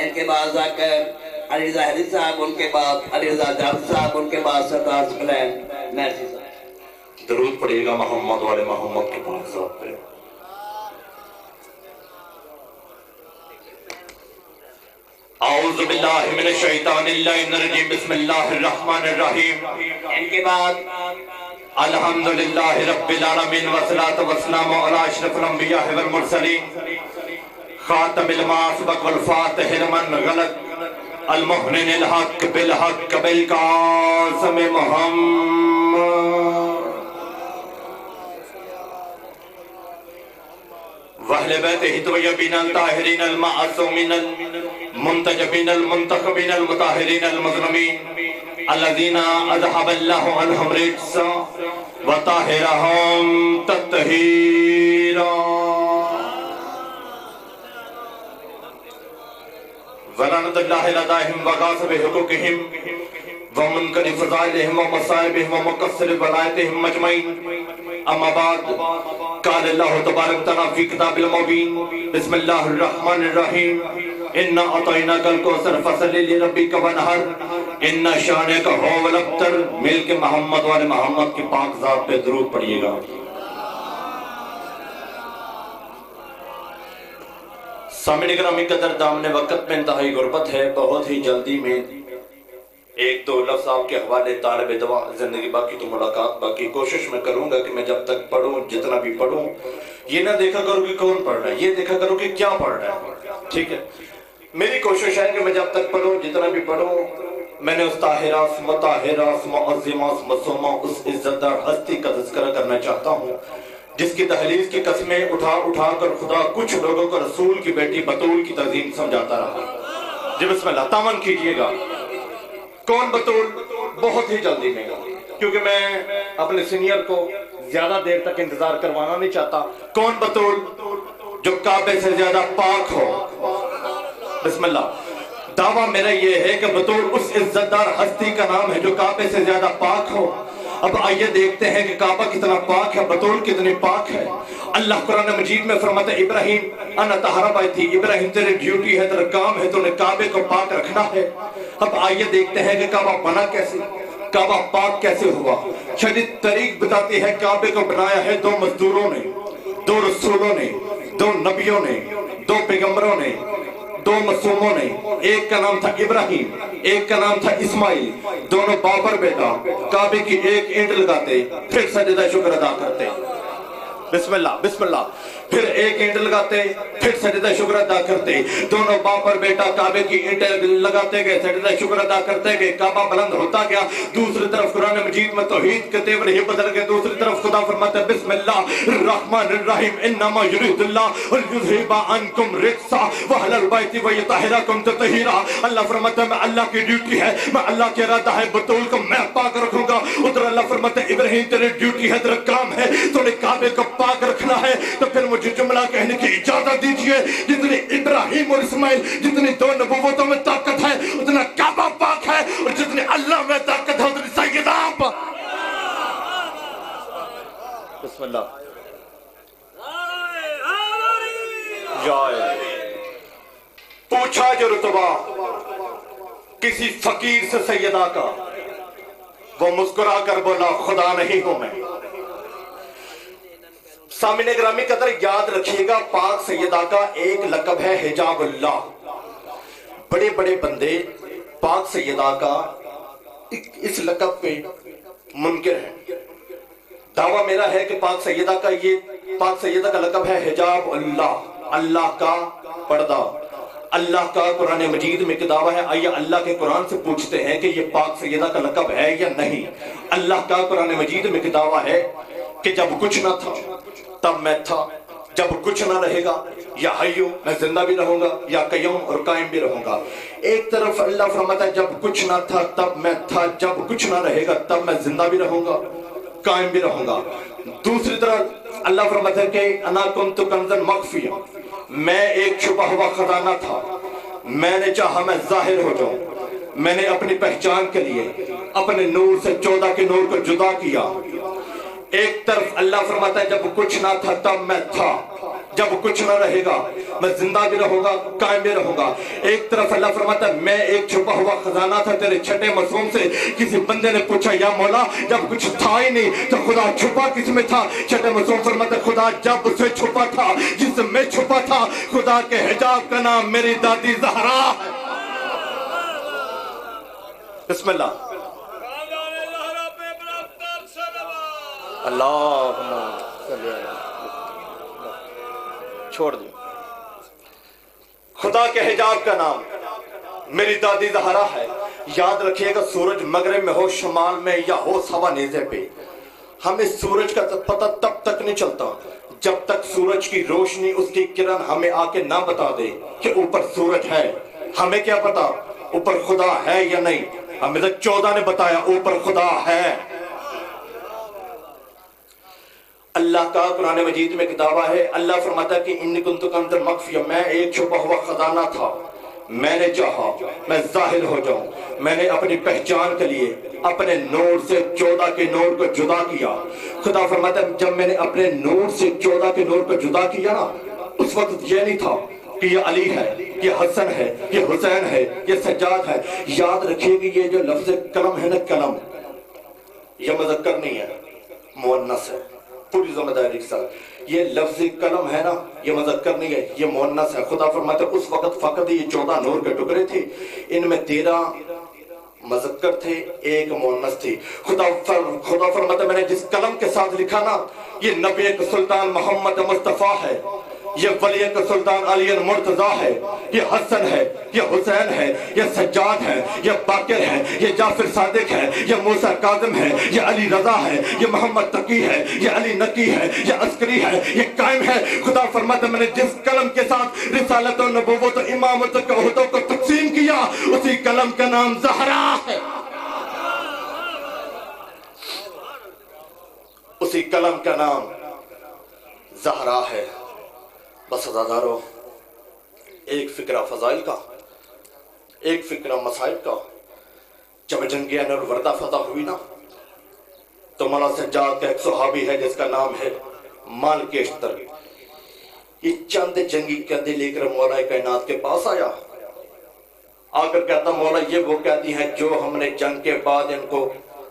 ان کے بعد ذاکر علی رضا حریف صاحب، ان کے بعد علی رضا جعفر صاحب، ان کے بعد سردار سکلین مرسی صاحب. درود پڑھیے گا محمد والے محمد کے پاک ذات پہ. اعوذ باللہ من الشیطان الرجیم، بسم اللہ الرحمن الرحیم. ان کے بعد الحمدللہ رب العالمین والصلاة والسلام علی اشرف الانبیاء والمرسلین خاتم لما سبق والفاتح لمن غلط المحنن الحق بالحق بالقاسم محمد وَأَهْلِ بَيْتِهِ الطَّيِّبِينَ الطاهرين المعصومين المنتجبين المنتخبين المطهرين المظلومين الذين أذهب الله عنهم الرجس وطهرهم تطهيرا ولعنة الله لديهم وغاصب حقوقهم ومنكر فضائلهم ومصائبهم ومقصر ولایتهم مجمعين. اما بعد قال اللہ تبارک تعالیٰ فی کتاب المبین بسم اللہ الرحمن الرحیم انا اعطیناک الکوثر فصل لربک وانحر ان شانک هو الابتر. مل کے محمد والے محمد کی پاک ذات پہ درود پڑھیے گا. سامعین گرامی قدر دامن وقت میں انتہائی غربت ہے. بہت ہی جلدی میں ایک دو لفظ آپ کے حوالے طالب دعا زندگی باقی تو ملاقات باقی. کوشش میں کروں گا کہ میں جب تک پڑھوں جتنا بھی پڑھوں یہ نہ دیکھا کروں کہ کون پڑھ رہا ہے، یہ دیکھا کروں کہ کیا پڑھ رہا ہے. ٹھیک ہے، میری کوشش ہے کہ میں جب تک پڑھوں جتنا بھی پڑھوں میں نے اس طاہرہ مطہرہ معظمہ معصومہ اس عزت دار ہستی کا تذکرہ کرنا چاہتا ہوں جس کی دہلیز کی قسمیں اٹھا اٹھا کر خدا کچھ لوگوں کو رسول کی بیٹی بطول کی تعظیم سمجھاتا رہا. جی بسم اللہ تعاون کیجئے گا. کون بطول؟ بہت ہی جلدی میں، کیونکہ میں اپنے سینئر کو زیادہ دیر تک انتظار کروانا نہیں چاہتا. کون بطول؟ جو کعبے سے زیادہ پاک ہو. بسم اللہ. دعویٰ میرا یہ ہے کہ بطول اس عزت دار ہستی کا نام ہے جو کعبے سے زیادہ پاک ہو. اب آئیے دیکھتے ہیں کہ کعبہ کتنا پاک ہے، بطول کتنی پاک ہے. اللہ قرآن مجید میں فرماتا ہے ابراہیم انا طہر بیتی، ابراہیم تیری ڈیوٹی ہے، تیرا کام ہے، تو نے کعبے کو پاک رکھنا ہے. اب آئیے دیکھتے ہیں کہ کعبہ بنا کیسے، کعبہ پاک کیسے ہوا. شدید طریق بتاتی ہے کعبے کو بنایا ہے دو مزدوروں نے، دو رسولوں نے، دو نبیوں نے، دو پیغمبروں نے، دو معصوموں نے. ایک کا نام تھا ابراہیم، ایک کا نام تھا اسماعیل. دونوں باپ اور بیٹا کعبے کی ایک اینٹ لگاتے پھر سجدہ شکر ادا کرتے. بسم اللہ بسم اللہ. پھر ایک اینٹ لگاتے پھر سجدہ شکر ادا کرتے. دونوں باپ اور بیٹا کعبے کی اینٹیں لگاتے گئے، سجدہ شکر ادا کرتے گئے. کعبہ بلند ہوتا گیا. دوسری طرف قرآن مجید میں توحید کے تیور ہی بدل گئے. دوسری طرف خدا فرماتا ہے بسم اللہ الرحمن الرحیم انما یرید اللہ لیذھب عنکم الرجس واہل البیت ویطہرکم تطہیرا. اللہ فرماتا ہے میں اللہ کی ڈیوٹی ہے، میں اللہ کی ارادہ ہے بطول کو میں پاک رکھوں گا. ادھر اللہ فرماتا ہے ابراہیم تیری ڈیوٹی ہے، تیرا کام ہے، تو نے کعبے کو پاک رکھنا ہے. تو پھر مجھے جملہ کہنے کی اجازت دیجئے. جتنی ابراہیم اور اسماعیل جتنی دو نبوتوں میں طاقت ہے اتنا کعبہ پاک ہے، اور جتنی اللہ میں طاقت ہے اتنی سیدہ پاک. بسم اللہ. پوچھا جو رتبہ کسی فقیر سے سیدہ کا، وہ مسکرا کر بولا خدا نہیں ہوں میں. سامعین گرامی قدر یاد رکھیے گا پاک سیدہ کا ایک لقب ہے حجاب اللہ. بڑے بڑے بندے پاک سیدہ کا اس لقب پہ منکر ہیں. دعویٰ میرا ہے کہ پاک سیدہ کا لقب ہے حجاب اللہ، اللہ کا پردہ. اللہ کا قرآن مجید میں ایک دعویٰ ہے. آئیے اللہ کے قرآن سے پوچھتے ہیں کہ یہ پاک سیدہ کا لقب ہے یا نہیں. اللہ کا قرآن مجید میں ایک دعویٰ ہے کہ جب کچھ نہ تھا تب میں تھا، جب کچھ نہ رہے گا یا حیو میں زندہ بھی رہوں گا، یا قیوم اور قائم بھی رہوں گا. ایک طرف اللہ فرماتا ہے جب کچھ نہ تھا تب میں تھا، جب کچھ نہ رہے گا تب میں زندہ بھی رہوں گا، قائم بھی رہوں گا. دوسری طرف اللہ فرماتا ہے کہ انا کنت کنزا مخفیا، میں ایک چھپا ہوا خزانہ تھا، میں نے چاہا میں ظاہر ہو جاؤں. میں نے اپنی پہچان کے لیے اپنے نور سے 14 کے نور کو جدا کیا. ایک طرف اللہ فرماتا ہے جب کچھ نہ تھا تب میں تھا، جب کچھ نہ رہے گا میں زندہ بھی رہوں گا، قائم بھی رہوں گا۔ ایک طرف اللہ فرماتا ہے میں ایک چھپا ہوا خزانہ تھا تیرے چھٹے معصوم سے۔ کسی بندے نے پوچھا یا مولا جب کچھ تھا ہی نہیں تو خدا چھپا کس میں تھا؟ چھٹے معصوم فرماتا ہے خدا جب سے چھپا تھا جس میں چھپا تھا، خدا کے حجاب کا نام میری دادی زہرا ہے۔ بسم اللہ اللہم چھوڑ دیں۔ خدا کے حجاب کا نام میری دادی زہرا ہے۔ یاد رکھیے گا سورج مغرب میں ہو، شمال میں یا ہو سوا نیزے پہ، ہمیں سورج کا پتہ تب تک نہیں چلتا جب تک سورج کی روشنی اس کی کرن ہمیں آ کے نہ بتا دے کہ اوپر سورج ہے۔ ہمیں کیا پتا اوپر خدا ہے یا نہیں؟ ہمیں تو 14 نے بتایا اوپر خدا ہے۔ اللہ کا قرآن مجید میں کتابہ ہے، اللہ فرماتا ہے کہ انی کنت کنزا مخفیا، میں ایک چھپا ہوا خزانہ تھا، میں نے چاہا میں ظاہر ہو جاؤں، میں نے اپنی پہچان کے لیے اپنے نور سے 14 کے نور کو جدا کیا۔ خدا فرماتا ہے جب میں نے اپنے نور سے 14 کے نور کو جدا کیا نا، اس وقت یہ نہیں تھا کہ یہ علی ہے، یہ حسن ہے، یہ حسین ہے، یہ سجاد ہے۔ یاد رکھیے کہ یہ جو لفظ کلم ہے نا، کلم یہ مذکر نہیں ہے، مؤنث ہے، پوری ذمہ داری کے ساتھ۔ یہ لفظ قلم ہے نا، یہ مذکر نہیں ہے، یہ مؤنث ہے۔ خدا فرماتا ہے اس وقت فقط یہ 14 نور کے ٹکڑے تھے، ان میں 13 مذکر تھے، ایک مؤنث تھی۔ خدا فرماتا ہے میں نے جس قلم کے ساتھ لکھا نا، یہ نبی کا سلطان محمد مصطفیٰ ہے، یہ ولی کا سلطان علی مرتضیٰ ہے، یہ حسن ہے، یہ حسین ہے، یہ سجاد ہے، یہ باقر ہے، یہ جعفر صادق ہے، یہ موسیٰ کاظم ہے، یہ علی رضا ہے، یہ محمد تقی ہے، یہ علی نقی ہے، یہ عسکری ہے، یہ قائم ہے۔ خدا فرماتا ہے میں نے جس قلم کے ساتھ رسالت و نبوت و امامت کے عہدوں کو تقسیم کیا، اسی قلم کا نام زہرا ہے، اسی قلم کا نام زہرا ہے۔ بس عزادارو، ایک فکرہ فضائل کا، ایک فکرہ مسائل کا۔ جب جنگ انوردہ فتح ہوئی نا تو مولا سجاد کا ایک صحابی ہے جس کا نام ہے مالک اشتر، یہ چند جنگی قیدی لے کر مولا کائنات کے پاس آیا، آ کر کہتا مولا یہ وہ قیدی ہیں جو ہم نے جنگ کے بعد ان کو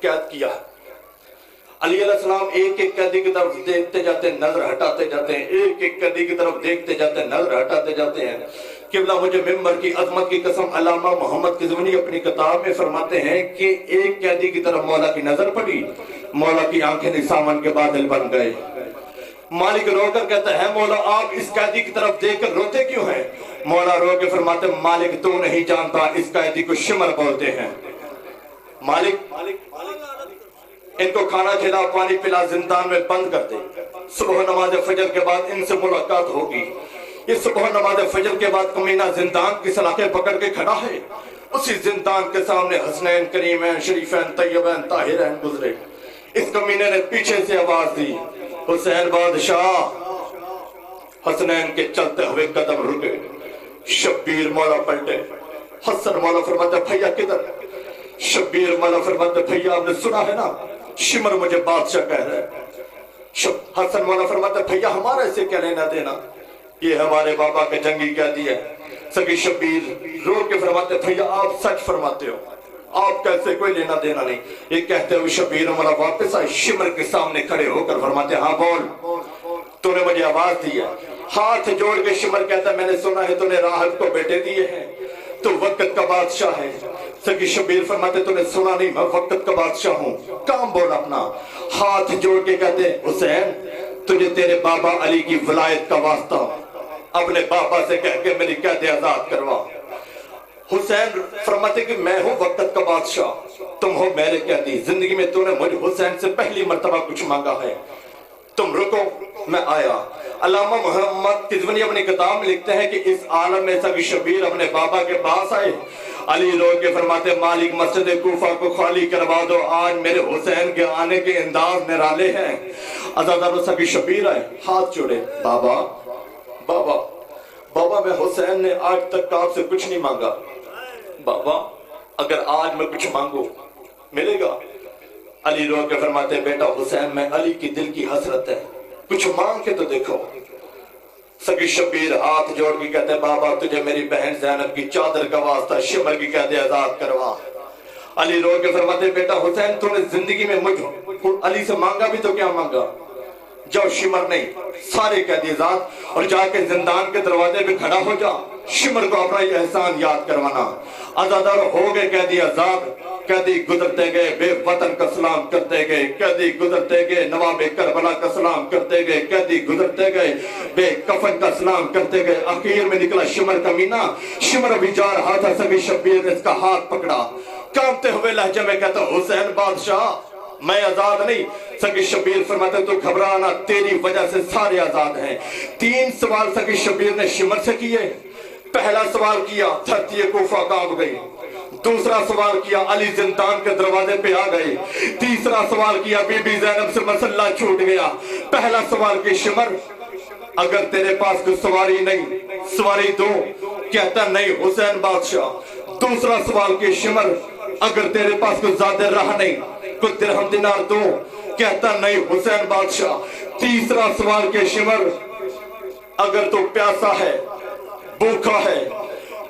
قید کیا ہے۔ علی علیہ السلام ایک ایک قیدی کی طرف دیکھتے جاتے ہیں، نظر ہٹاتے جاتے ہیں، ایک ایک قیدی کی طرف دیکھتے جاتے ہیں، نظر ہٹاتے جاتے ہیں۔ قبلہ مجھے ممبر کی عظمت کی قسم علامہ محمد قزوینی اپنی کتاب میں فرماتے ہیں کہ ایک قیدی کی طرف مولا کی نظر پڑی، مولا کی آنکھیں ساون کے بادل بن گئے۔ مالک رو کر کہتا ہے مولا آپ اس قیدی کی طرف دیکھ کر روتے کیوں ہیں؟ مولا رو کے فرماتے ہیں مالک تو نہیں جانتا اس قیدی کو شمر بولتے ہیں۔ مالک ان کو کھانا کھلا، پانی پلا، زندان میں بند کر دے، صبح نماز فجر کے بعد ان سے ملاقات ہوگی۔ یہ صبح نماز فجر کے بعد کمینہ زندان کی سلاخیں پکڑ کے کھڑا ہے، اسی زندان کے سامنے حسنین، کریمین، شریفین، طیبین، طاہرین گزرے۔ اس کمینے نے پیچھے سے آواز دی حسین بادشاہ۔ حسنین کے چلتے ہوئے قدم رکے، شبیر مولا پلٹے، حسن مولا فرماتے بھیا کدھر؟ شبیر مولا فرماتے بھیا آپ نے سنا ہے نا شمر مجھے بادشاہ کہہ رہا ہے۔ حسن مولا فرماتا بھیا ہمارا اسے کیا لینا دینا، یہ ہمارے بابا کے جنگی قیدی ہے۔ سگی شبیر رو کے فرماتے بھیا آپ سچ فرماتے ہو، آپ کیسے کوئی لینا دینا نہیں۔ یہ کہتے ہوئے شبیر مولا واپس آئے، شمر کے سامنے کھڑے ہو کر فرماتے ہاں بول، تو نے مجھے آواز دی ہے۔ ہاتھ جوڑ کے شمر کہتا ہے میں نے سنا ہے تو نے راحت کو بیٹے دیے ہیں، تو وقت کا بادشاہ ہے۔ سگی شبیر فرماتے تو نے سنا نہیں میں وقت کا بادشاہ ہوں، کام بول اپنا۔ ہاتھ جوڑ کے کہتے حسین تجھے تیرے بابا علی کی ولایت کا واسطہ، اپنے بابا سے کہہ کے میری قید آزاد کروا۔ حسین فرماتے کہ میں ہوں وقت کا بادشاہ، تم ہو میرے قیدی، زندگی میں تو نے مجھے حسین سے پہلی مرتبہ کچھ مانگا ہے، تم رکو میں آیا۔ علامہ محمد قزوینی اپنی کتاب میں لکھتے ہیں کہ اس عالم میں سگی شبیر اپنے بابا کے پاس آئے، علی رو کے فرماتے مالک مسجد کوفہ کو خالی کروا دو، آج میرے حسین کے آنے کے انداز نرالے ہیں۔ عزادارو سگی شبیر آئے، ہاتھ جوڑے، بابا بابا بابا میں حسین نے آج تک آپ سے کچھ نہیں مانگا، بابا اگر آج میں کچھ مانگو ملے گا؟ علی رو کے فرماتے بیٹا حسین میں علی کی دل کی حسرت ہے، کچھ مانگ کے تو دیکھو۔ سگی شبیر ہاتھ جوڑ کے کہتے بابا تجھے میری بہن زینب کی چادر کا واسطہ شمر کی قید آزاد کروا۔ علی رو کے فرماتے بیٹا حسین تو نے زندگی میں مجھ علی سے مانگا بھی تو کیا مانگا؟ جاؤ شمر نہیں سارے قیدی آزاد، اور جا کے زندان کے دروازے پہ کھڑا ہو جا، شمر کو اپنا یہ احسان یاد کروانا۔ آزادار ہو گئے قیدی آزاد، قیدی گزرتے گئے بے وطن کا سلام کرتے گئے، قیدی گزرتے گئے نواب کربلا کا سلام کرتے گئے، قیدی گزرتے گئے بے کفن کا سلام کرتے گئے۔ آخر میں نکلا شمر کا مینہ، شمر ابھی جا رہا تھا، سگی شبیر نے اس کا ہاتھ پکڑا، کانپتے ہوئے لہجے میں کہتا حسین بادشاہ میں آزاد نہیں۔ سگی شبیر فرماتے تو گھبرانا، تیری وجہ سے سارے آزاد ہیں۔ 3 سوال سگی شبیر نے شمر سے کیے۔ پہلا سوال کیا دھرتی کوفہ کانپ گئی، دوسرا سوال کیا علی زندان کے دروازے پہ آ گئے، تیسرا سوال کیا بی بی زینب سے مسئلہ چھوٹ گیا۔ پہلا سوال کی شمر اگر تیرے پاس کوئی سواری نہیں سواری دو، کہتا نہیں حسین بادشاہ۔ دوسرا سوال کی شمر اگر تیرے پاس کوئی زیادہ راہ نہیں کوئی درہم دینار دو، کہتا نہیں حسین بادشاہ۔ تیسرا سوال کے شمر اگر تو پیاسا ہے بھوکا ہے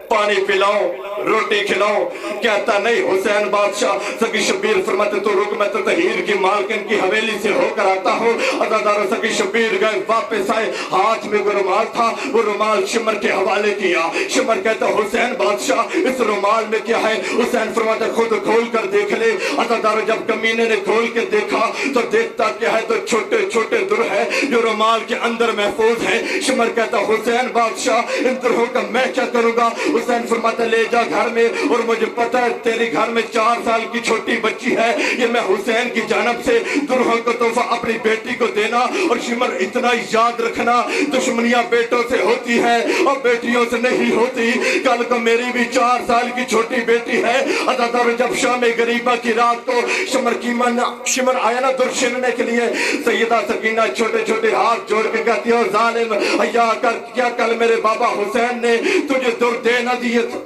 پانی پلاؤ روٹی کھلاؤ، کہتا نہیں حسین بادشاہ۔ سگی شبیر فرماتے تو رک میں تو تحیر کی مالکن کی حویلی سے ہو کر آتا ہوں۔ عزادارو سگی شبیر گئے واپس آئے، ہاتھ میں وہ رومال تھا، وہ رومال شمر کے حوالے کیا۔ شمر کہتا حسین بادشاہ اس رومال میں کیا ہے؟ حسین فرماتے خود کھول کر دیکھ لے۔ عزادارو جب کمینے نے کھول کے دیکھا تو دیکھتا کیا ہے تو چھوٹے چھوٹے در ہے جو رومال کے اندر محفوظ ہے۔ شمر کہتا حسین بادشاہ ان درہوں کا میں کیا کروں گا؟ حسین فرماتا لے جا گھر میں، اور مجھے پتہ ہے تیری گھر میں 4 سال کی چھوٹی بچی ہے، یہ میں حسین کی جانب سے درہوں کو تحفہ اپنی بیٹی کو دینا۔ اور شمر اتنا یاد رکھنا دشمنیاں بیٹوں سے ہوتی ہیں اور بیٹیوں سے نہیں ہوتی، کل کو میری بھی 4 سال کی چھوٹی بیٹی ہے۔ عزادارو جب شام غریبہ کی رات کو شمر آیا نا در چھیننے کے لیے، سیدہ سکینہ چھوٹے چھوٹے ہاتھ جوڑ کے کہتی ہے ظالم حیا کر، کیا کل میرے بابا حسین نے تجھے در دے نہ دیے تھے؟